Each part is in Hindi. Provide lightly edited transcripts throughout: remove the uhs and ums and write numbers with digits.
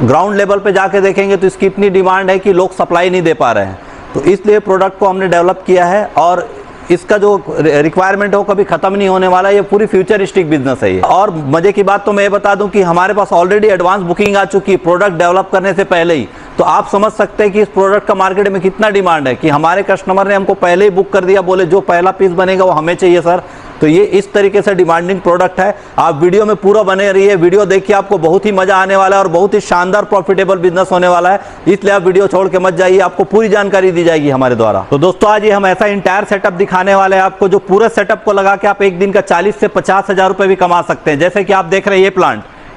ग्राउंड लेवल पे जाके देखेंगे तो इसकी इतनी डिमांड है कि लोग सप्लाई नहीं दे पा रहे हैं। तो इसलिए प्रोडक्ट को हमने डेवलप किया है और इसका जो रिक्वायरमेंट है वो कभी खत्म नहीं होने वाला है। ये पूरी फ्यूचरिस्टिक बिजनेस है ये। और मजे की बात तो मैं ये बता दूं कि हमारे पास ऑलरेडी एडवांस बुकिंग आ चुकी है प्रोडक्ट डेवलप करने से पहले ही। तो आप समझ सकते हैं कि इस प्रोडक्ट का मार्केट में कितना डिमांड है कि हमारे कस्टमर ने हमको पहले ही बुक कर दिया, बोले जो पहला पीस बनेगा वो हमें चाहिए सर। तो ये इस तरीके से डिमांडिंग प्रोडक्ट है। आप वीडियो में पूरा बने रहिए, वीडियो देखिए, आपको बहुत ही मजा आने वाला है और बहुत ही शानदार प्रॉफिटेबल बिजनेस होने वाला है। इसलिए आप वीडियो छोड़ के मत जाइए, आपको पूरी जानकारी दी जाएगी हमारे द्वारा। तो दोस्तों आज ये हम ऐसा इंटायर सेटअप दिखाने वाले हैं आपको, जो पूरे सेटअप को लगा के आप एक दिन का 40 से 50 हजार रुपए भी कमा सकते हैं। जैसे कि आप देख रहे हैं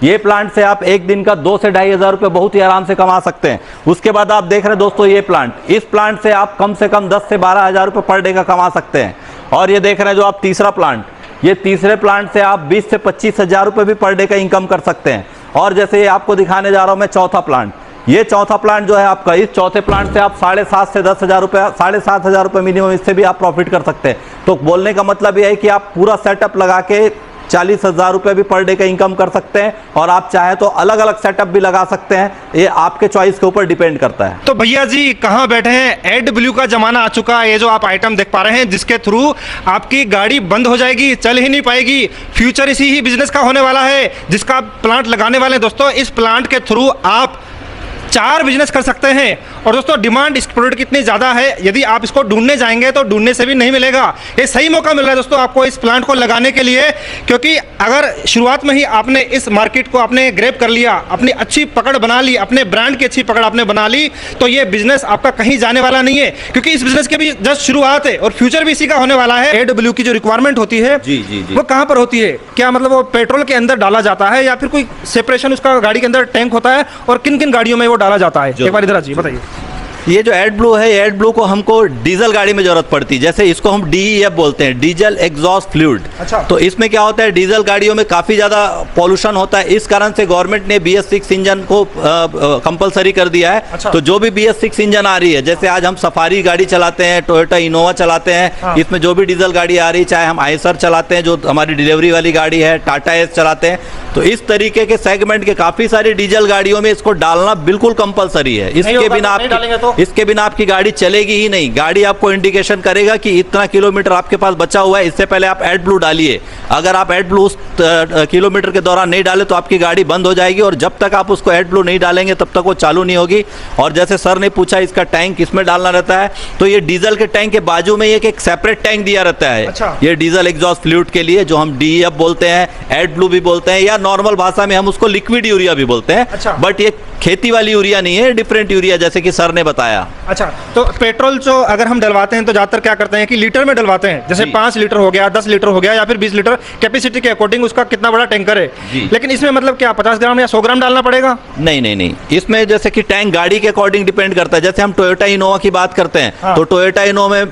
ये प्लांट से आप एक दिन का 2 से 2.5 हजार रुपए बहुत ही आराम से कमा सकते हैं। उसके बाद आप देख रहे हैं दोस्तों ये प्लांट, इस प्लांट से आप कम से कम 10 से 12 हजार रुपए पर डे का कमा सकते हैं। और ये देख रहे हैं जो आप तीसरा प्लांट, ये तीसरे प्लांट से आप 20 से 25 हजार रुपए भी पर डे का इनकम कर सकते हैं। और जैसे ये आपको दिखाने जा रहा हूं मैं चौथा प्लांट, ये चौथा प्लांट जो है आपका, इस चौथे प्लांट से आप 7.5 से 10 हजार रुपए, 7.5 हजार रुपए मिनिमम इससे भी आप प्रॉफिट कर सकते हैं। तो बोलने का मतलब ये है कि आप पूरा सेटअप लगा के 40 हजार रुपए भी पर डे का इनकम कर सकते हैं। और आप चाहे तो अलग अलग सेटअप भी लगा सकते हैं, ये आपके चॉइस के ऊपर डिपेंड करता है। तो भैया जी कहाँ बैठे हैं, AdBlue का जमाना आ चुका है। ये जो आप आइटम देख पा रहे हैं जिसके थ्रू आपकी गाड़ी बंद हो जाएगी, चल ही नहीं पाएगी। फ्यूचर इसी ही बिजनेस का होने वाला है जिसका आप प्लांट लगाने वाले हैं। दोस्तों इस प्लांट के थ्रू आप 4 बिजनेस कर सकते हैं। और दोस्तों डिमांड इस प्रोडक्ट की इतनी ज़्यादा है, यदि आप इसको ढूंढने जाएंगे तो ढूंढने से भी नहीं मिलेगा। ये सही मौका मिल रहा है दोस्तों आपको इस प्लांट को लगाने के लिए, क्योंकि अगर शुरुआत में ही आपने इस मार्केट को आपने ग्रैब कर लिया, अपनी अच्छी पकड़ बना ली, अपने ब्रांड की अच्छी पकड़ आपने बना ली, तो ये बिजनेस आपका कहीं जाने वाला नहीं है। क्योंकि इस बिजनेस की भी जस्ट शुरुआत है और फ्यूचर भी इसी का होने वाला है। AdBlue की जो रिक्वायरमेंट होती है जी जी जी, वो कहाँ पर होती है? क्या मतलब वो पेट्रोल के अंदर डाला जाता है या फिर कोई सेपरेशन उसका गाड़ी के अंदर टैंक होता है, और किन किन गाड़ियों में वो डाला जाता है? एक बार इधर जी बताइए। ये जो AdBlue है, AdBlue को हमको डीजल गाड़ी में जरूरत पड़ती है। जैसे इसको हम DEF बोलते हैं, डीजल एग्जॉस्ट फ्लूइड। अच्छा। तो इसमें क्या होता है, डीजल गाड़ियों में काफ़ी ज़्यादा पॉल्यूशन होता है। इस कारण से गवर्नमेंट ने BS6 इंजन को कंपलसरी कर दिया है। अच्छा। तो जो भी BS6 इंजन आ रही है, जैसे आज हम सफारी गाड़ी चलाते हैं, टोयोटा इनोवा चलाते हैं, हाँ। इसमें जो भी डीजल गाड़ी आ रही है, चाहे हम आयसर चलाते हैं जो हमारी डिलीवरी वाली गाड़ी है, टाटा एस चलाते हैं, तो इस तरीके के सेगमेंट के काफ़ी सारी डीजल गाड़ियों में इसको डालना बिल्कुल कंपलसरी है। इसके बिना आपकी गाड़ी चलेगी ही नहीं। गाड़ी आपको इंडिकेशन करेगा कि इतना किलोमीटर आपके पास बचा हुआ है, इससे पहले आप AdBlue डालिए। अगर आप AdBlue उस किलोमीटर के दौरान नहीं डाले तो आपकी गाड़ी बंद हो जाएगी, और जब तक आप उसको AdBlue नहीं डालेंगे तब तक वो चालू नहीं होगी। और जैसे सर ने पूछा इसका टैंक किसमें डालना रहता है, तो ये डीजल के टैंक के बाजू में एक सेपरेट टैंक दिया रहता है। अच्छा। ये डीजल एग्जॉस्ट फ्लूइड के लिए, जो हम DEF बोलते हैं, AdBlue भी बोलते हैं, या नॉर्मल भाषा में हम उसको लिक्विड यूरिया भी बोलते हैं। अच्छा। बट ये खेती वाली यूरिया नहीं है, डिफरेंट यूरिया, जैसे कि सर ने बताया। अच्छा, तो पेट्रोल जो अगर हम डलवाते हैं तो ज़्यादातर क्या करते हैं कि लीटर में डलवाते हैं। जैसे 5 लीटर हो गया, 10 लीटर हो गया, या फिर 20 लीटर, कैपेसिटी के अकॉर्डिंग उसका कितना बड़ा टैंकर है। लेकिन इसमें मतलब क्या 50 ग्राम या 100 ग्राम डालना पड़ेगा? नहीं नहीं नहीं, इसमें जैसे कि टैंक गाड़ी के अकॉर्डिंग डिपेंड करता है। जैसे हम टोयोटा इनोवा की बात करते हैं, हाँ। तो टोयोटा इनोवा में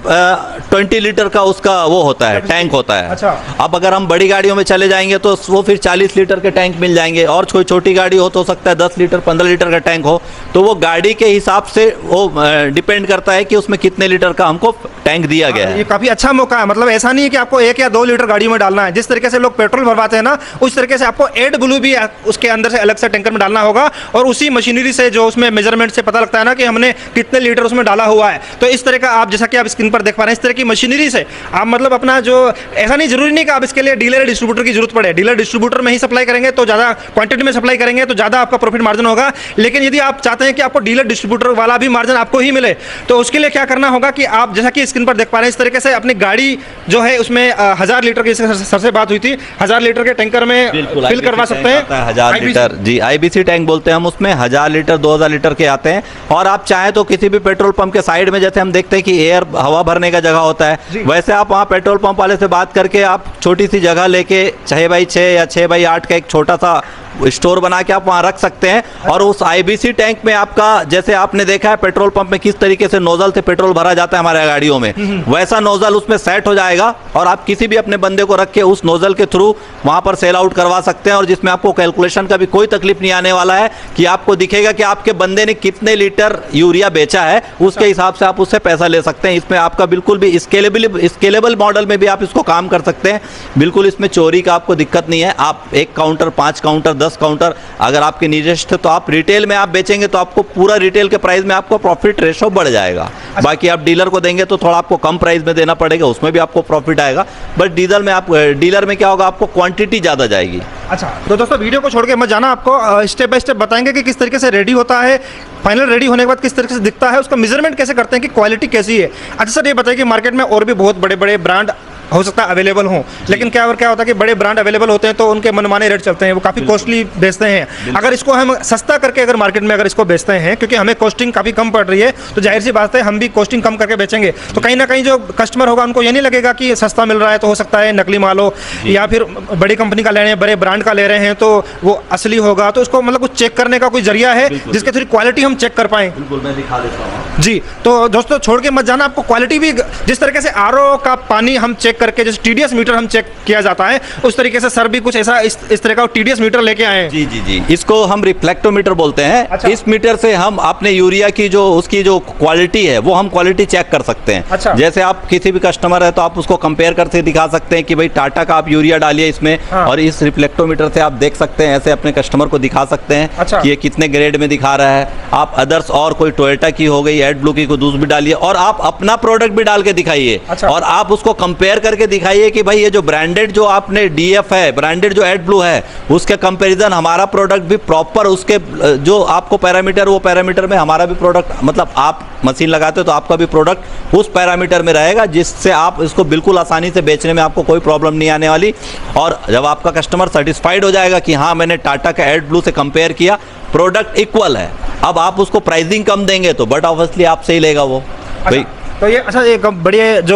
20 लीटर का उसका वो होता है, टैंक होता है। अच्छा। अब अगर हम बड़ी गाड़ियों में चले जाएंगे तो वो फिर 40 लीटर के टैंक मिल जाएंगे, और कोई छोटी गाड़ी हो तो सकता है 10 लीटर 15 लीटर का टैंक हो। तो वो गाड़ी के हिसाब से वो डिपेंड करता है कि उसमें कितने लीटर का हमको टैंक दिया गया है। ये काफी अच्छा मौका है। मतलब ऐसा नहीं है कि आपको 1 या 2 लीटर गाड़ी में डालना है। जिस तरीके से लोग पेट्रोल भरवाते हैं ना, उस तरीके से आपको AdBlue भी उसके अंदर से अलग से टैंकर में डालना होगा, और उसी मशीनरी से जो उसमें मेजरमेंट से पता लगता है ना कि हमने कितने लीटर उसमें डाला हुआ है। तो इस तरह का आप, जैसा कि आप स्क्रीन पर देख पा रहे हैं, इस तरह की मशीनरी से आप मतलब अपना जो, ऐसा नहीं जरूरी नहीं कि आप इसके लिए डीलर डिस्ट्रीब्यूटर की जरूरत पड़े। डीलर डिस्ट्रीब्यूटर में ही सप्लाई करेंगे तो ज़्यादा क्वांटिटी में सप्लाई करेंगे तो ज़्यादा आपका प्रॉफिट मार्जिन होगा। लेकिन यदि आप चाहते हैं कि आपको डीलर डिस्ट्रीब्यूटर वाला भी मार्जिन आपको ही मिले, तो उसके लिए क्या करना होगा कि आप, जैसा कि स्क्रीन पर देख पा रहे हैं, इस तरीके से अपनी गाड़ी जो है उसमें 1000 लीटर की सर से बात हुई थी, 1000 लीटर के टैंकर में फिल करवा सकते हैं। 1000 लीटर, जी IBC टैंक बोलते हैं हम, उसमें 1000 लीटर 2000 लीटर के आते हैं। और आप चाहे तो किसी भी पेट्रोल पंप के साइड में, जैसे हम देखते हैं कि एयर हवा भरने का जगह होता है, वैसे आप वहाँ पेट्रोल पंप वाले से बात करके आप छोटी सी जगह लेके 6x6 या 6x8 का एक छोटा सा स्टोर बना के आप वहाँ रख सकते हैं। और उस IBC टैंक में आपका, जैसे आपने देखा है पेट्रोल पंप में किस तरीके से नोजल से पेट्रोल भरा जाता है हमारे गाड़ियों में, वैसा नोजल उसमें सेट हो जाएगा और आप किसी भी अपने बंदे को रख के उस नोजल के थ्रू वहां पर सेल आउट करवा सकते हैं, और जिसमें आपको कैलकुलेशन का भी कोई तकलीफ नहीं आने वाला है कि आपको दिखेगा कि आपके बंदे ने कितने लीटर यूरिया बेचा है, उसके हिसाब से आप उससे पैसा ले सकते हैं। इसमें आपका बिल्कुल भी स्केलेबल मॉडल में भी आप इसको काम कर सकते हैं, बिल्कुल इसमें चोरी का आपको दिक्कत नहीं है। आप 1 काउंटर, 5 काउंटर, 10 काउंटर अगर आपके नियरेस्ट है तो आप रिटेल में आप बेचेंगे तो आपको पूरा रिटेल के प्राइस में आपको प्रॉफिट रेशो बढ़ जाएगा। बाकी आप डीलर को देंगे तो थोड़ा आपको कम प्राइस में देना पड़ेगा, उसमें भी आपको प्रॉफिट आएगा, बट डीलर में क्या होगा, आपको क्वांटिटी ज़्यादा जाएगी। अच्छा, तो दोस्तों वीडियो को छोड़ के मत जाना, आपको स्टेप बाय स्टेप बताएंगे कि किस तरीके से रेडी होता है, फाइनल रेडी होने के बाद किस तरीके से दिखता है, उसका मेजरमेंट कैसे करते हैं कि क्वालिटी कैसी है। अच्छा सर, ये बताइए कि मार्केट में और भी बहुत बड़े बड़े ब्रांड हो सकता है अवेलेबल हों, लेकिन क्या होता है कि बड़े ब्रांड अवेलेबल होते हैं तो उनके मनमाने रेट चलते हैं, वो काफ़ी कॉस्टली बेचते हैं। अगर इसको हम सस्ता करके अगर मार्केट में अगर इसको बेचते हैं, क्योंकि हमें कॉस्टिंग काफ़ी कम पड़ रही है, तो जाहिर सी बात है हम भी कॉस्टिंग कम करके बेचेंगे, तो कहीं ना कहीं जो कस्टमर होगा उनको ये नहीं लगेगा कि सस्ता मिल रहा है तो हो सकता है नकली माल हो, या फिर बड़ी कंपनी का ले रहे हैं, बड़े ब्रांड का ले रहे हैं तो वो असली होगा। तो उसको मतलब कुछ चेक करने का कोई जरिया है जिसके थ्रू क्वालिटी हम चेक कर पाएँ? बिल्कुल, मैं दिखा देता हूँ जी। तो दोस्तों छोड़ के मत जाना, आपको क्वालिटी भी जिस तरीके से आरओ का पानी हम चेक करके, जैसे टीडीएस मीटर हम चेक किया जाता है, उस तरीके से सर भी कुछ ऐसा इस तरह का टीडीएस मीटर लेके आए हैं। जी जी जी, इसको हम रिफ्लेक्टोमीटर बोलते हैं। अच्छा। इस मीटर से हम अपने यूरिया की जो उसकी जो क्वालिटी है वो हम क्वालिटी चेक कर सकते हैं। अच्छा। जैसे आप किसी भी कस्टमर है तो आप उसको कंपेयर करके दिखा सकते हैं कि भाई टाटा का आप यूरिया डालिए इसमें, हाँ। और इस रिफ्लेक्टोमीटर से आप देख सकते हैं, ऐसे अपने कस्टमर को दिखा सकते हैं। अच्छा। कि ये कितने ग्रेड में दिखा रहा है। आप अदर्स और कोई टोयोटा की हो गई, एड ब्लू की कोई दूसरी भी डालिए, और आप अपना प्रोडक्ट भी डाल के दिखाइए। अच्छा। और आप उसको कंपेयर करके दिखाइए कि भाई ये जो ब्रांडेड जो आपने डीएफ है, ब्रांडेड जो एड ब्लू है, उसके कंपैरिजन हमारा प्रोडक्ट भी प्रॉपर उसके जो आपको पैरामीटर, वो पैरामीटर में हमारा भी प्रोडक्ट, मतलब आप मशीन लगाते हो तो आपका भी प्रोडक्ट उस पैरामीटर में रहेगा, जिससे आप इसको बिल्कुल आसानी से बेचने में आपको कोई प्रॉब्लम नहीं आने वाली। और जब आपका कस्टमर सेटिस्फाइड हो जाएगा कि हाँ मैंने टाटा का एड ब्लू से कंपेयर किया, प्रोडक्ट इक्वल है, अब आप उसको प्राइसिंग कम देंगे तो बट ऑब्वियसली आपसे ही लेगा वो। भाई तो ये अच्छा, एक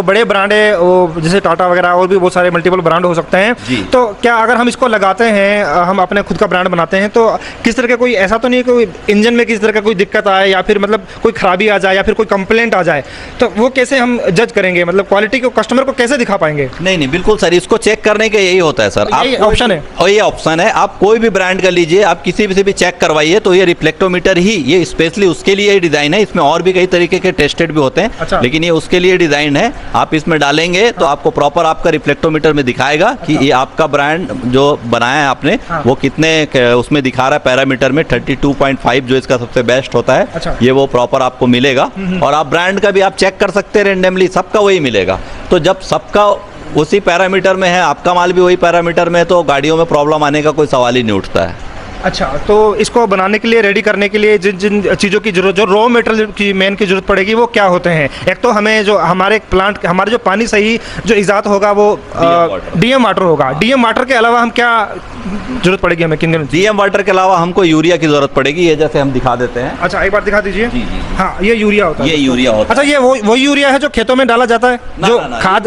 बड़े ब्रांड है वो जैसे टाटा वगैरह और भी बहुत सारे मल्टीपल ब्रांड हो सकते हैं, तो क्या अगर हम इसको लगाते हैं, हम अपने खुद का ब्रांड बनाते हैं, तो किस तरह का कोई ऐसा तो नहीं कोई इंजन में किस तरह का कोई दिक्कत आए, या फिर मतलब कोई खराबी आ जाए, या फिर कोई कंप्लेंट आ जाए, तो वो कैसे हम जज करेंगे, मतलब क्वालिटी को कस्टमर को कैसे दिखा पाएंगे? नहीं, बिल्कुल सर, इसको चेक करने के यही होता है सर। यही ऑप्शन है, और ये ऑप्शन है, आप कोई भी ब्रांड का लीजिए, आप किसी भी से भी चेक करवाइए, तो ये रिफ्लेक्टोमीटर ही ये स्पेशली उसके लिए डिजाइन है। इसमें और भी कई तरीके के टेस्टेड भी होते हैं। अच्छा। लेकिन ये उसके लिए डिजाइन है। आप इसमें डालेंगे तो आपको प्रॉपर आपका रिफ्लेक्टोमीटर में दिखाएगा कि ये आपका ब्रांड जो बनाया है आपने, वो कितने उसमें दिखा रहा है पैरामीटर में, 32.5 जो इसका सबसे बेस्ट होता है। अच्छा। ये वो प्रॉपर आपको मिलेगा। और आप ब्रांड का भी आप चेक कर सकते हैं रेंडमली, सबका वही मिलेगा। तो जब सबका उसी पैरामीटर में है, आपका माल भी वही पैरामीटर में है, तो गाड़ियों में प्रॉब्लम आने का कोई सवाल ही नहीं उठता है। अच्छा, तो इसको बनाने के लिए, रेडी करने के लिए जिन जिन चीज़ों की जरूरत, जो रॉ मटेरियल की मेन की जरूरत पड़ेगी, वो क्या होते हैं? एक तो हमें जो हमारे प्लांट, हमारे जो पानी सही जो इजाद होगा वो डीएम वाटर होगा। डीएम वाटर के अलावा हम क्या जरूरत पड़ेगी हमें? किन डीएम वाटर के अलावा हमको यूरिया की जरूरत पड़ेगी। ये जैसे हम दिखा देते हैं। अच्छा, एक बार दिखा दीजिए। जी, जी। हाँ, ये यूरिया होता है। ये यूरिया होता है। अच्छा, ये वही यूरिया है जो खेतों में डाला जाता है, जो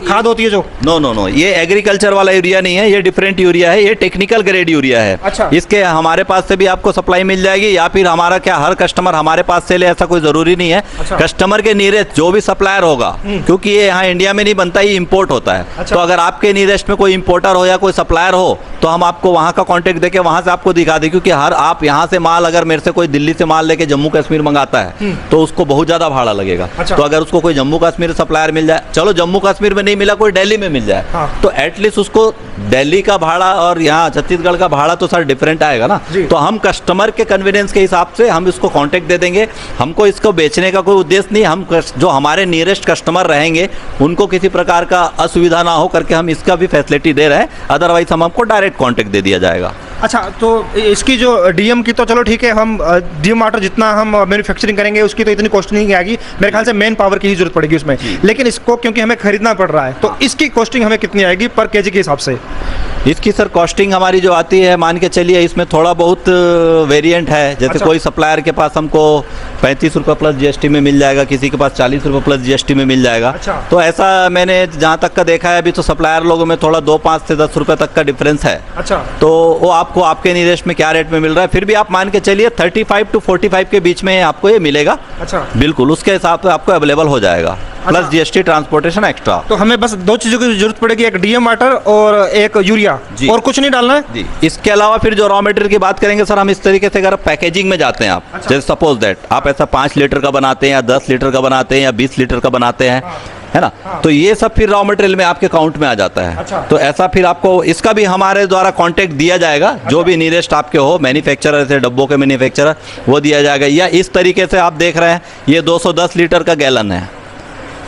खाद होती है जो? नो, ये एग्रीकल्चर वाला यूरिया नहीं है, ये डिफरेंट यूरिया है, ये टेक्निकल ग्रेड यूरिया है। अच्छा। इसके हमारे पास से भी आपको सप्लाई मिल जाएगी, या फिर हमारा क्या हर कस्टमर हमारे पास से ले, ऐसा कोई जरूरी नहीं है। अच्छा। कस्टमर के नियरेस्ट जो भी सप्लायर होगा, क्योंकि ये यहाँ इंडिया में नहीं बनता, ये इंपोर्ट होता है। अच्छा। तो अगर आपके नियरेस्ट में कोई इंपोर्टर हो या कोई सप्लायर हो, तो हम आपको वहाँ का कॉन्टेक्ट देके वहाँ से आपको दिखा दें। क्योंकि हर आप यहाँ से माल, अगर मेरे से कोई दिल्ली से माल लेके जम्मू कश्मीर मंगाता है तो उसको बहुत ज्यादा भाड़ा लगेगा। अच्छा। तो अगर उसको कोई जम्मू कश्मीर सप्लायर मिल जाए, चलो जम्मू कश्मीर में नहीं मिला, कोई दिल्ली में मिल जाए, हाँ। तो एटलीस्ट उसको दिल्ली का भाड़ा और यहाँ छत्तीसगढ़ का भाड़ा तो सर डिफरेंट आएगा ना। तो हम कस्टमर के कन्वीनियंस के हिसाब से हम इसको कांटेक्ट दे देंगे। हमको इसको बेचने का कोई उद्देश्य नहीं, हम जो हमारे नियरेस्ट कस्टमर रहेंगे उनको किसी प्रकार का असुविधा ना हो करके हम इसका भी फैसिलिटी दे रहे हैं। अदरवाइज हम आपको डायरेक्ट कांटेक्ट दे दिया जाएगा। अच्छा, तो इसकी जो डीएम की तो चलो ठीक है, हम डीएम वाटर जितना हम मैन्युफैक्चरिंग करेंगे उसकी तो इतनी कॉस्ट नहीं आएगी, मेरे ख्याल से मेन पावर की ही जरूरत पड़ेगी उसमें। लेकिन इसको क्योंकि हमें खरीदना पड़ रहा है, तो इसकी कॉस्टिंग हमें कितनी आएगी पर केजी के हिसाब से? इसकी सर कॉस्टिंग हमारी जो आती है, मान के चलिए इसमें थोड़ा बहुत वेरिएंट है। जैसे अच्छा। कोई सप्लायर के पास हमको 35 रुपये प्लस जीएसटी में मिल जाएगा, किसी के पास 40 रुपये प्लस जीएसटी में मिल जाएगा। अच्छा। तो ऐसा मैंने जहाँ तक का देखा है अभी, तो सप्लायर लोगों में थोड़ा 2-5 से 10 रुपये तक का डिफरेंस है। अच्छा। तो वो आपको आपके नियरेस्ट में क्या रेट में मिल रहा है, फिर भी आप मान के चलिए 35 to 45 के बीच में आपको ये मिलेगा। अच्छा। बिल्कुल उसके हिसाब से आपको अवेलेबल हो जाएगा, प्लस जीएसटी ट्रांसपोर्टेशन एक्स्ट्रा। तो हमें बस दो चीज़ों की जरूरत पड़ेगी, एक डीएम वाटर और एक यूरिया, जी। और कुछ नहीं डालना है जी। इसके अलावा फिर जो रॉ मटेरियल की बात करेंगे सर, हम इस तरीके से अगर पैकेजिंग में जाते हैं आप, अच्छा। जैसे सपोज दैट आप ऐसा 5 लीटर का बनाते हैं या 10 लीटर का बनाते हैं या 20 लीटर का बनाते हैं, है ना, तो ये सब फिर रॉ मटेरियल में आपके अकाउंट में आ जाता है। अच्छा। तो ऐसा फिर आपको इसका भी हमारे द्वारा कांटेक्ट दिया जाएगा, जो भी नियरेस्ट आपके हो मैन्युफैक्चरर से, डब्बों के मैन्युफैक्चरर, वो दिया जाएगा। या इस तरीके से आप देख रहे हैं ये 210 लीटर का गैलन है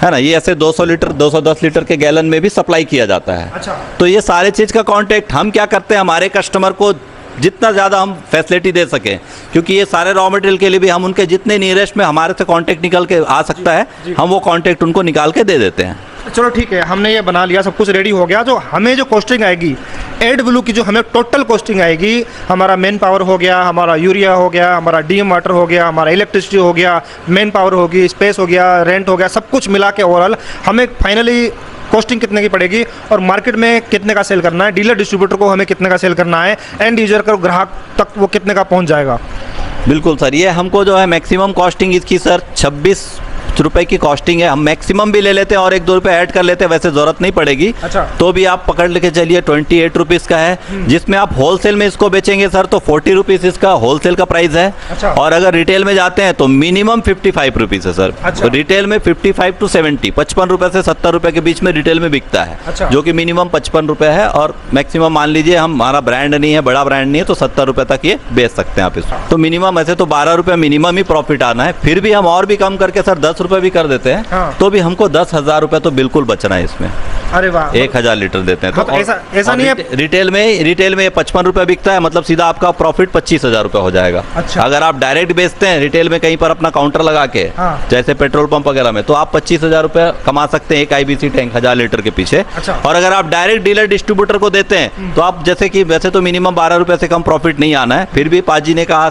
ना, ये ऐसे 200 लीटर 210 लीटर के गैलन में भी सप्लाई किया जाता है। अच्छा। तो ये सारे चीज़ का कांटेक्ट हम क्या करते हैं, हमारे कस्टमर को जितना ज़्यादा हम फैसिलिटी दे सकें, क्योंकि ये सारे रॉ मटेरियल के लिए भी हम उनके जितने नियरेस्ट में हमारे से कांटेक्ट निकल के आ सकता है, हम वो कांटेक्ट उनको निकाल के दे देते हैं। चलो ठीक है, हमने ये बना लिया, सब कुछ रेडी हो गया। जो हमें जो कॉस्टिंग आएगी एडब्ल्यू की, जो हमें टोटल कॉस्टिंग आएगी, हमारा मैन पावर हो गया, हमारा यूरिया हो गया, हमारा डीएम वाटर हो गया, हमारा इलेक्ट्रिसिटी हो गया, मैन पावर होगी, स्पेस हो गया, रेंट हो गया, सब कुछ मिला के ओवरऑल हमें फाइनली कॉस्टिंग कितने की पड़ेगी और मार्केट में कितने का सेल करना है, डीलर डिस्ट्रीब्यूटर को हमें कितने का सेल करना है, एंड यूजर को, ग्राहक तक वो कितने का पहुंच जाएगा। बिल्कुल सर, ये हमको जो है मैक्सिमम कॉस्टिंग इसकी सर 26 रुपए की कॉस्टिंग है। हम मैक्सिमम भी ले लेते हैं और 1-2 रुपए ऐड कर लेते हैं, वैसे ज़रूरत नहीं पड़ेगी। अच्छा। तो भी आप पकड़ लेके चलिए 28 रुपीज़ का है, जिसमें आप होलसेल में इसको बेचेंगे सर तो 40 रुपीज़ इसका होलसेल का प्राइस है। अच्छा। और अगर रिटेल में जाते हैं तो मिनिमम 55 रुपीज़ है सर। अच्छा। तो रिटेल में 55 to 70, 55 रुपए से 70 रुपए के बीच में रिटेल में बिकता है। अच्छा। जो कि मिनिमम 55 रुपए है और मैक्सिमम मान लीजिए हमारा ब्रांड नहीं है, बड़ा ब्रांड नहीं है, तो 70 रुपए तक ये बेच सकते हैं आप इसको। तो मिनिमम ऐसे तो 12 रुपए मिनिमम ही प्रॉफिट आना है, फिर भी हम और भी कम करके सर 10 रुपए भी कर देते हैं। हाँ। तो भी हमको 10,000 रुपए तो बिल्कुल बचना है इसमें। अरे वाह, 1000 लीटर देते हैं तो मतलब ऐसा नहीं है। रिटेल में 55 रुपए बिकता है, मतलब सीधा आपका प्रॉफिट 25,000 रुपए हो जाएगा। अच्छा। अगर आप डायरेक्ट बेचते हैं रिटेल में कहीं पर अपना काउंटर लगा के, हाँ। जैसे पेट्रोल पंप वगैरह में, तो आप 25,000 रुपए कमा सकते हैं एक IBC टैंक 1000 लीटर के पीछे। अच्छा। और अगर आप डायरेक्ट डीलर डिस्ट्रीब्यूटर को देते हैं तो आप जैसे कि वैसे तो मिनिमम 12 रुपए से कम प्रॉफिट नहीं आना है, फिर भी पाजी ने कहा,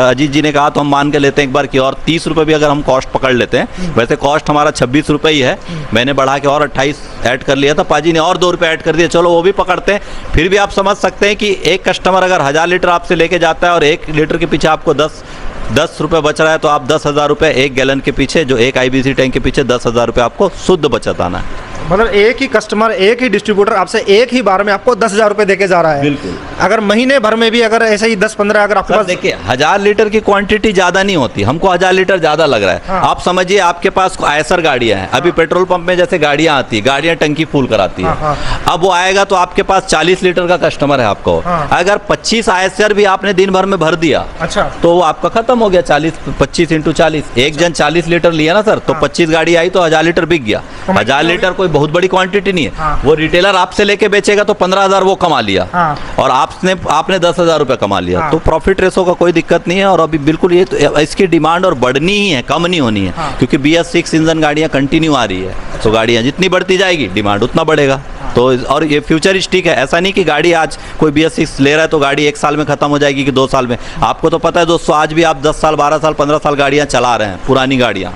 अजीत जी ने कहा, तो हम मान के लेते हैं एक बार की, और 30 रुपए भी अगर हम कॉस्ट पकड़ लेते हैं, वैसे कॉस्ट हमारा 26 रुपए ही है, मैंने बढ़ा के और 28 ऐड कर लिया था, पाजी ने और 2 रुपए ऐड कर दिए, चलो वो भी पकड़ते हैं। फिर भी आप समझ सकते हैं कि एक कस्टमर अगर 1000 लीटर आपसे लेके जाता है और 1 लीटर के पीछे आपको 10 रुपए बच रहा है, तो आप 10,000 रुपए एक गैलन के पीछे, जो एक IBC टैंक के पीछे 10,000 रुपए आपको शुद्ध बचत आना है। मतलब एक ही कस्टमर, एक ही डिस्ट्रीब्यूटर आपसे एक ही बार में आपको 10,000 रुपए देके जा रहा है। बिल्कुल। अगर महीने भर में भी अगर ऐसे ही 10-15 अगर आपके सर पास, देखिए 1000 लीटर की क्वांटिटी ज्यादा नहीं होती, हमको 1000 लीटर ज्यादा लग रहा है। हाँ। आप समझिए आपके पास आयसर गाड़ियां हैं, अभी पेट्रोल पंप में जैसे गाड़ियां आती है, गाड़ियां टंकी फुल कराती है। हाँ, अब वो आएगा तो आपके पास 40 लीटर का कस्टमर है आपको, हाँ। अगर 25 आयसर भी आपने दिन भर में भर दिया, अच्छा, तो वो आपका खत्म हो गया। 25 × 40, एक जन 40 लीटर लिया ना सर, तो 25 गाड़ी आई तो 1000 लीटर बिक गया। 1000 लीटर कोई बहुत बड़ी क्वांटिटी नहीं है। हाँ। वो रिटेलर आपसे लेके बेचेगा तो 15,000 वो कमा लिया, हाँ। और आपने 10,000 रुपए कमा लिया। हाँ। तो प्रॉफिट रेशो का कोई दिक्कत नहीं है। और अभी बिल्कुल ये तो इसकी डिमांड और बढ़नी ही है, कम नहीं होनी है। हाँ। क्योंकि BS6 इंजन गाड़ियां कंटिन्यू आ रही है, तो गाड़ियां जितनी बढ़ती जाएगी डिमांड उतना बढ़ेगा। तो और ये फ्यूचरिस्टिक है, ऐसा नहीं कि गाड़ी आज कोई BS6 ले रहा है तो गाड़ी 1 साल में खत्म हो जाएगी कि 2 साल में। आपको तो पता है दोस्तों, आज भी आप 10 साल 12 साल 15 साल गाड़ियां चला रहे हैं, पुरानी गाड़ियां।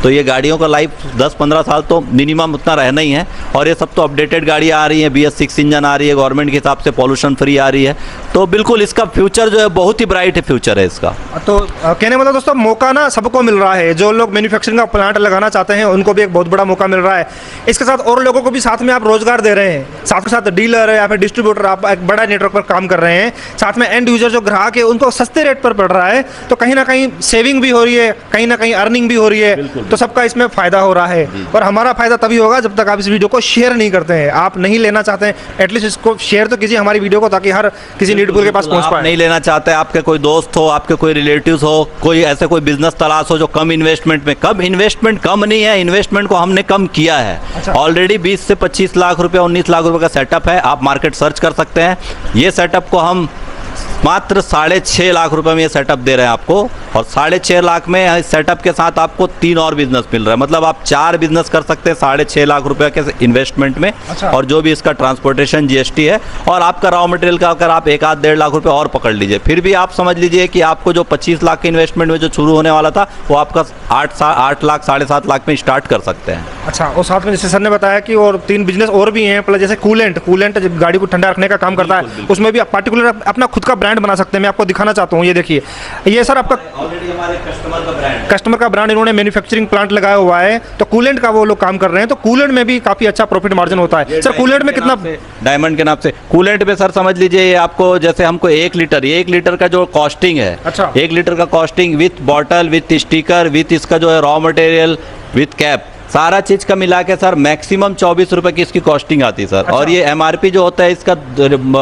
तो ये गाड़ियों का लाइफ 10-15 साल तो मिनिमम उतना रहना ही है। और ये सब तो अपडेटेड गाड़ियां आ रही हैं, BS6 इंजन आ रही है, गवर्नमेंट के हिसाब से पॉल्यूशन फ्री आ रही है। तो बिल्कुल इसका फ्यूचर जो है बहुत ही ब्राइट है, फ्यूचर है इसका। तो कहने मतलब दोस्तों, मौका ना सबको मिल रहा है। जो लोग मैन्युफैक्चरिंग का प्लांट लगाना चाहते हैं उनको भी एक बहुत बड़ा मौका मिल रहा है। इसके साथ और लोगों को भी साथ में आप रोजगार दे रहे हैं, साथ के साथ डीलर है या फिर डिस्ट्रीब्यूटर, आप एक बड़ा नेटवर्क पर काम कर रहे हैं, साथ में एंड यूजर जो ग्राहक है उनको सस्ते रेट पर पड़ रहा है। तो कहीं ना कहीं सेविंग भी हो रही है, कहीं ना कहीं अर्निंग भी हो रही है। तो सबका इसमें फायदा हो रहा है। और हमारा फायदा तभी होगा जब तक आप इस वीडियो को शेयर नहीं करते हैं। आप नहीं लेना चाहते हैं, एटलीस्ट इसको शेयर तो कीजिए हमारी वीडियो को, ताकि हर किसी नीडफुल के पास पहुंच पाए। नहीं लेना चाहते, आपके कोई दोस्त हो, आपके कोई रिलेटिव्स हो, कोई ऐसे कोई बिजनेस तलाश हो जो कम इन्वेस्टमेंट में, कम इन्वेस्टमेंट कम नहीं है, इन्वेस्टमेंट को हमने कम किया है। अच्छा। ऑलरेडी 20 से 25 लाख रुपए 19 लाख रुपए का सेटअप है, आप मार्केट सर्च कर सकते हैं। ये सेटअप को हम मात्र 6.5 लाख रुपए में ये सेटअप दे रहे हैं आपको। और 6.5 लाख में इस सेटअप के साथ आपको 3 और बिजनेस मिल रहा है, मतलब आप 4 बिजनेस कर सकते हैं 6.5 लाख रुपए के इन्वेस्टमेंट में। अच्छा। और जो भी इसका ट्रांसपोर्टेशन GST है, और आपका रॉ मटेरियल का अगर आप 1-1.5 लाख रुपए और पकड़ लीजिए, फिर भी आप समझ लीजिए कि आपको जो 25 लाख के इन्वेस्टमेंट में जो शुरू होने वाला था, वो आपका 8 लाख 7.5 लाख में स्टार्ट कर सकते हैं। अच्छा, और साथ में जैसे सर ने बताया कि और 3 बिजनेस और भी हैं, प्लस जैसे कूलेंट गाड़ी को ठंडा रखने का काम करता है, उसमें भी आप पार्टिकुलर अपना खुद का ब्रांड बना सकते हैं। मैं आपको दिखाना चाहता हूँ, ये देखिए, ये सर आपका ऑलरेडी हमारे कस्टमर का ब्रांड, कस्टमर का ब्रांड इन्होंने मैन्युफैक्चरिंग प्लांट लगाया हुआ है, तो कूलेंट का वो लोग काम कर रहे हैं, तो कूलेंट में भी काफी अच्छा प्रॉफिट मार्जिन होता है। सर कूलेंट में कितना? डायमंड के नाम से कूलेंट में सर समझ लीजिए, ये आपको जैसे हमको 1 लीटर का जो कॉस्टिंग है, अच्छा। 1 लीटर का costing with bottle, with sticker, with इसका जो है रॉ मटेरियल, विथ कैप, सारा चीज का मिला के सर मैक्सिमम 24 रुपए की इसकी कॉस्टिंग आती है सर। अच्छा। और ये एमआरपी जो होता है इसका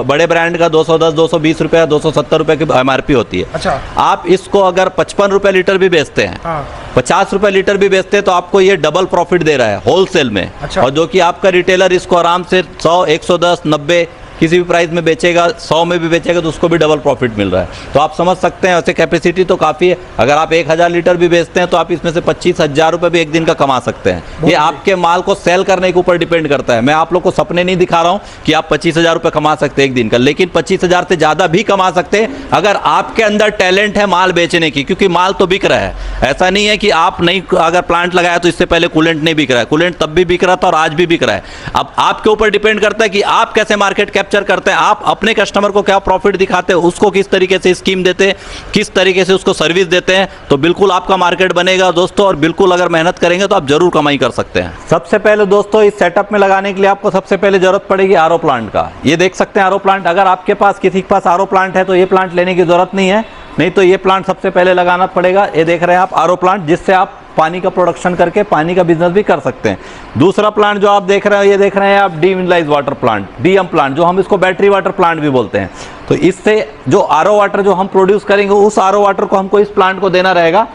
बड़े ब्रांड का 210, 220 रुपए, 270 रुपए की एमआरपी होती है। अच्छा। आप इसको अगर 55 रुपए लीटर भी बेचते हैं, हाँ। 50 रुपए लीटर भी बेचते हैं, तो आपको ये डबल प्रॉफिट दे रहा है होलसेल में। अच्छा। और जो कि आपका रिटेलर इसको आराम से 100, 110, 90 किसी भी प्राइस में बेचेगा, 100 में भी बेचेगा तो उसको भी डबल प्रॉफिट मिल रहा है। तो आप समझ सकते हैं, वैसे कैपेसिटी तो काफ़ी है। अगर आप 1000 लीटर भी बेचते हैं तो आप इसमें से 25,000 रुपये भी एक दिन का कमा सकते हैं। ये आपके माल को सेल करने के ऊपर डिपेंड करता है। मैं आप लोग को सपने नहीं दिखा रहा हूँ कि आप 25,000 रुपये कमा सकते हैं एक दिन का, लेकिन 25,000 से ज़्यादा भी कमा सकते हैं अगर आपके अंदर टैलेंट है माल बेचने की, क्योंकि माल तो बिक रहा है। ऐसा नहीं है कि आप नहीं, अगर प्लांट लगाया तो इससे पहले कूलेंट नहीं बिक रहा है, कूलेंट तब भी बिक रहा था और आज भी बिक रहा है। अब आपके ऊपर डिपेंड करता है कि आप कैसे मार्केट कैप्चर करते हैं, आप अपने कस्टमर को क्या प्रॉफिट दिखाते हैं, उसको किस तरीके से स्कीम देते हैं, किस तरीके से उसको सर्विस देते हैं, तो बिल्कुल आपका मार्केट बनेगा दोस्तों। और बिल्कुल अगर मेहनत करेंगे तो आप जरूर कमाई कर सकते हैं। सबसे पहले दोस्तों इस सेटअप में लगाने के लिए आपको सबसे पहले जरूरत पड़ेगी आरओ प्लांट का। ये देख सकते हैं आरओ प्लांट, अगर आपके पास किसी के पास आरओ प्लांट है तो ये प्लांट लेने की जरूरत नहीं है, नहीं तो ये प्लांट सबसे पहले लगाना पड़ेगा। ये देख रहे हैं आप आरओ प्लांट, जिससे आप पानी का प्रोडक्शन करके पानी का बिजनेस भी कर सकते हैं। दूसरा प्लांट जो आप देख रहे हैं, ये देख रहे हैं आप demineralise water plant, DM plant, जो हम इसको बैटरी वाटर प्लांट भी बोलते हैं। तो इससे जो आरओ वाटर जो हम प्रोड्यूस करेंगे, उस आरओ वाटर को हमको इस प्लांट को देना रहेगा।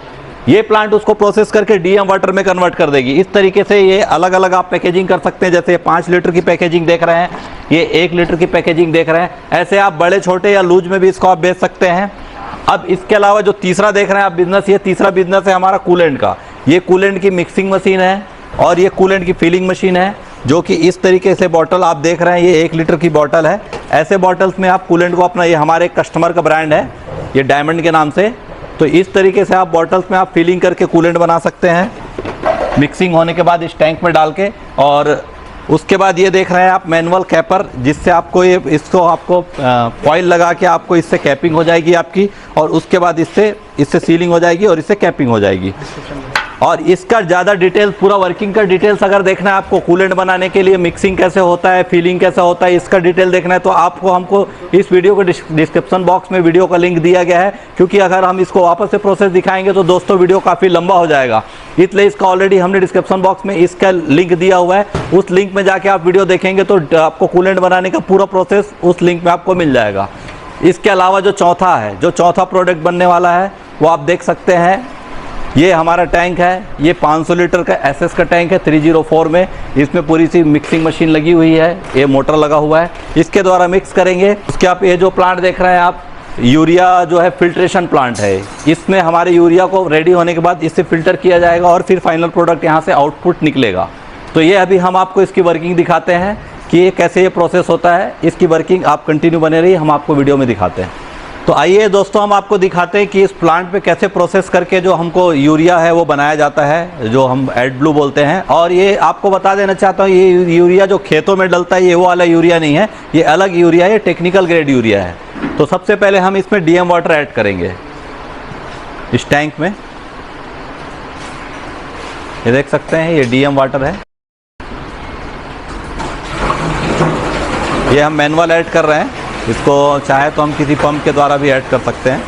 ये प्लांट उसको प्रोसेस करके डीएम वाटर में कन्वर्ट कर देगी। इस तरीके से ये अलग अलग आप पैकेजिंग कर सकते हैं। जैसे 5 लीटर की पैकेजिंग देख रहे हैं, ये 1 लीटर की पैकेजिंग देख रहे हैं, ऐसे आप बड़े छोटे या लूज में भी इसको आप बेच सकते हैं। अब इसके अलावा जो तीसरा देख रहे हैं आप बिजनेस, ये तीसरा बिजनेस है हमारा कूलेंट का। ये कूलेंट की मिक्सिंग मशीन है और ये कूलेंट की फिलिंग मशीन है, जो कि इस तरीके से बॉटल आप देख रहे हैं, ये 1 लीटर की बॉटल है। ऐसे बॉटल्स में आप कूलेंट को अपना, ये हमारे कस्टमर का ब्रांड है, ये डायमंड के नाम से, तो इस तरीके से आप बॉटल्स में आप फिलिंग करके कूलेंट बना सकते हैं मिक्सिंग होने के बाद इस टैंक में डाल के। और उसके बाद ये देख रहे हैं आप मैनुअल कैपर, जिससे आपको ये इसको आपको फॉइल लगा के आपको इससे कैपिंग हो जाएगी आपकी, और उसके बाद इससे सीलिंग हो जाएगी और इससे कैपिंग हो जाएगी। और इसका ज़्यादा डिटेल्स, पूरा वर्किंग का डिटेल्स अगर देखना है आपको, कूलेंट बनाने के लिए मिक्सिंग कैसे होता है, फीलिंग कैसा होता है, इसका डिटेल देखना है, तो आपको हमको इस वीडियो के डिस्क्रिप्शन बॉक्स में वीडियो का लिंक दिया गया है। क्योंकि अगर हम इसको वापस से प्रोसेस दिखाएंगे तो दोस्तों वीडियो काफ़ी लंबा हो जाएगा, इसलिए इसका ऑलरेडी हमने डिस्क्रिप्शन बॉक्स में इसका लिंक दिया हुआ है। उस लिंक में जाके आप वीडियो देखेंगे तो आपको कूलेंट बनाने का पूरा प्रोसेस उस लिंक में आपको मिल जाएगा। इसके अलावा जो चौथा प्रोडक्ट बनने वाला है वो आप देख सकते हैं, ये हमारा टैंक है। ये 500 लीटर का एसएस का टैंक है 304 में। इसमें पूरी सी मिक्सिंग मशीन लगी हुई है, ये मोटर लगा हुआ है, इसके द्वारा मिक्स करेंगे। उसके आप ये जो प्लांट देख रहे हैं आप, यूरिया जो है फिल्ट्रेशन प्लांट है। इसमें हमारे यूरिया को रेडी होने के बाद इससे फिल्टर किया जाएगा और फिर फाइनल प्रोडक्ट यहाँ से आउटपुट निकलेगा। तो ये अभी हम आपको इसकी वर्किंग दिखाते हैं कि ये कैसे ये प्रोसेस होता है। इसकी वर्किंग आप कंटिन्यू बने रहिए, हम आपको वीडियो में दिखाते हैं। तो आइए दोस्तों हम आपको दिखाते हैं कि इस प्लांट पे कैसे प्रोसेस करके जो हमको यूरिया है वो बनाया जाता है, जो हम एडब्लू बोलते हैं। और ये आपको बता देना चाहता हूँ, ये यूरिया जो खेतों में डलता है ये वो वाला यूरिया नहीं है, ये अलग यूरिया है, ये टेक्निकल ग्रेड यूरिया है। तो सबसे पहले हम इसमें डीएम वाटर ऐड करेंगे इस टैंक में। ये देख सकते हैं ये डीएम वाटर है, ये हम मैनुअल ऐड कर रहे हैं। इसको चाहे तो हम किसी पंप के द्वारा भी ऐड कर सकते हैं।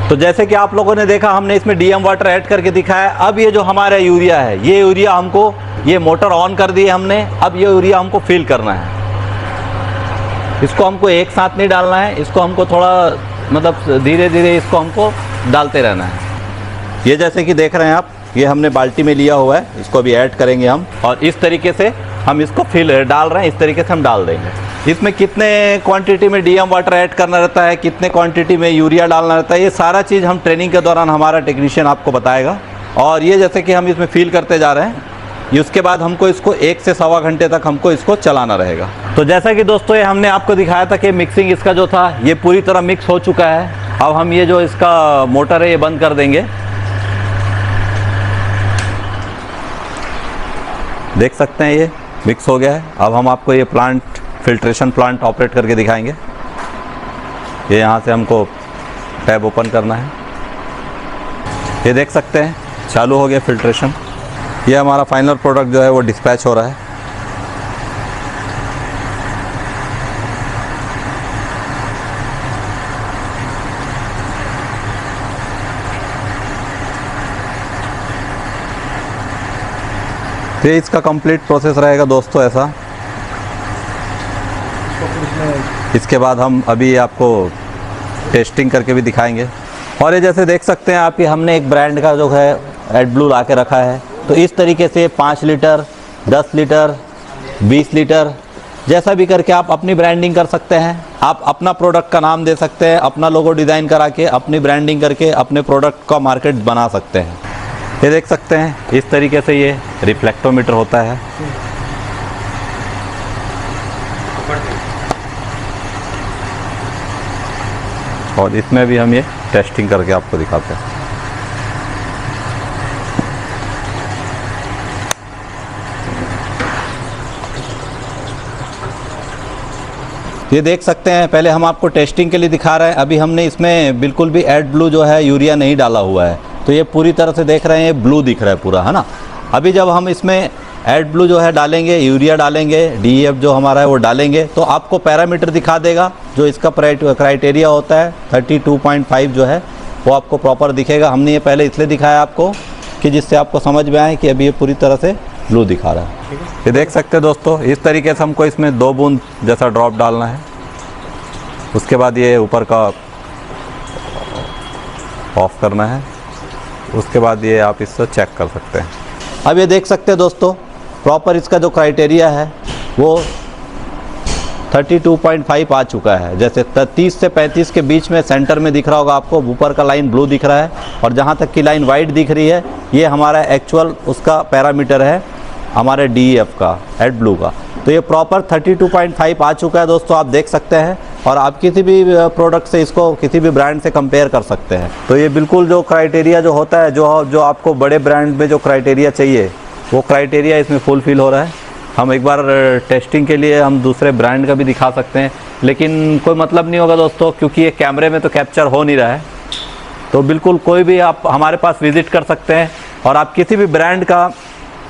तो जैसे कि आप लोगों ने देखा, हमने इसमें डीएम वाटर ऐड करके दिखाया। अब ये जो हमारा यूरिया है, ये यूरिया हमको, ये मोटर ऑन कर दी है हमने, अब ये यूरिया हमको फिल करना है। इसको हमको एक साथ नहीं डालना है, इसको हमको थोड़ा मतलब धीरे धीरे इसको हमको डालते रहना है। ये जैसे कि देख रहे हैं आप, ये हमने बाल्टी में लिया हुआ है, इसको अभी ऐड करेंगे हम, और इस तरीके से हम इसको फिल डाल रहे हैं, इस तरीके से हम डाल देंगे। इसमें कितने क्वांटिटी में डीएम वाटर ऐड करना रहता है, कितने क्वांटिटी में यूरिया डालना रहता है, ये सारा चीज़ हम ट्रेनिंग के दौरान हमारा टेक्नीशियन आपको बताएगा। और ये जैसे कि हम इसमें फिल करते जा रहे हैं, ये उसके बाद हमको इसको 1 से सवा घंटे तक हमको इसको चलाना रहेगा। तो जैसा कि दोस्तों ये हमने आपको दिखाया था कि मिक्सिंग इसका जो था ये पूरी तरह मिक्स हो चुका है। अब हम ये जो इसका मोटर है ये बंद कर देंगे। देख सकते हैं ये मिक्स हो गया है। अब हम आपको ये प्लांट फिल्ट्रेशन प्लांट ऑपरेट करके दिखाएंगे। ये यहाँ से हमको टैब ओपन करना है। ये देख सकते हैं चालू हो गया फिल्ट्रेशन। ये हमारा फाइनल प्रोडक्ट जो है वो डिस्पैच हो रहा है। तो ये इसका कंप्लीट प्रोसेस रहेगा दोस्तों ऐसा। इसके बाद हम अभी आपको टेस्टिंग करके भी दिखाएंगे। और ये जैसे देख सकते हैं आप कि हमने एक ब्रांड का जो है एडब्लू ला के रखा है। तो इस तरीके से 5 लीटर, 10 लीटर, 20 लीटर जैसा भी करके आप अपनी ब्रांडिंग कर सकते हैं। आप अपना प्रोडक्ट का नाम दे सकते हैं, अपना लोगो डिज़ाइन करा के अपनी ब्रांडिंग करके अपने प्रोडक्ट का मार्केट बना सकते हैं। ये देख सकते हैं इस तरीके से ये रिफ्लेक्टोमीटर होता है। और इसमें भी हम ये टेस्टिंग करके आपको दिखाते हैं। ये देख सकते हैं पहले हम आपको टेस्टिंग के लिए दिखा रहे हैं। अभी हमने इसमें बिल्कुल भी एडब्लू जो है यूरिया नहीं डाला हुआ है, तो ये पूरी तरह से देख रहे हैं ये ब्लू दिख रहा है पूरा, है ना। अभी जब हम इसमें एडब्लू जो है डालेंगे, यूरिया डालेंगे, DEF जो हमारा है वो डालेंगे, तो आपको पैरामीटर दिखा देगा। जो इसका क्राइटेरिया होता है 32.5 जो है वो आपको प्रॉपर दिखेगा। हमने ये पहले इसलिए दिखाया आपको कि जिससे आपको समझ में आए कि अभी ये पूरी तरह से ब्लू दिखा रहा है। ये देख सकते हैं दोस्तों इस तरीके से हमको इसमें 2 बूंद जैसा ड्रॉप डालना है। उसके बाद ये ऊपर का ऑफ करना है। उसके बाद ये आप इससे चेक कर सकते हैं। अब ये देख सकते हैं दोस्तों प्रॉपर इसका जो क्राइटेरिया है वो 32.5 आ चुका है। जैसे 30 से 35 के बीच में सेंटर में दिख रहा होगा आपको, ऊपर का लाइन ब्लू दिख रहा है और जहाँ तक की लाइन वाइट दिख रही है ये हमारा एक्चुअल उसका पैरामीटर है हमारे DEF का, एडब्लू का। तो ये प्रॉपर 32.5 आ चुका है दोस्तों, आप देख सकते हैं। और आप किसी भी प्रोडक्ट से इसको किसी भी ब्रांड से कंपेयर कर सकते हैं। तो ये बिल्कुल जो क्राइटेरिया जो होता है, जो आपको बड़े ब्रांड में जो क्राइटेरिया चाहिए वो क्राइटेरिया इसमें फुलफिल हो रहा है। हम एक बार टेस्टिंग के लिए हम दूसरे ब्रांड का भी दिखा सकते हैं, लेकिन कोई मतलब नहीं होगा दोस्तों, क्योंकि ये कैमरे में तो कैप्चर हो नहीं रहा है। तो बिल्कुल कोई भी आप हमारे पास विज़िट कर सकते हैं और आप किसी भी ब्रांड का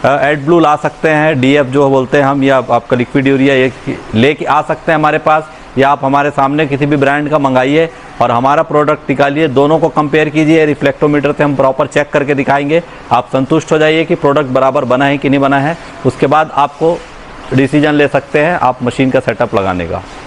एडब्लू ला सकते हैं, DEF जो बोलते हैं हम, या आपका लिक्विड यूरिया ये लेके आ सकते हैं हमारे पास, या आप हमारे सामने किसी भी ब्रांड का मंगाइए और हमारा प्रोडक्ट निकालिए, दोनों को कंपेयर कीजिए। रिफ्लेक्टोमीटर से हम प्रॉपर चेक करके दिखाएंगे। आप संतुष्ट हो जाइए कि प्रोडक्ट बराबर बना है कि नहीं बना है। उसके बाद आपको डिसीजन ले सकते हैं आप मशीन का सेटअप लगाने का।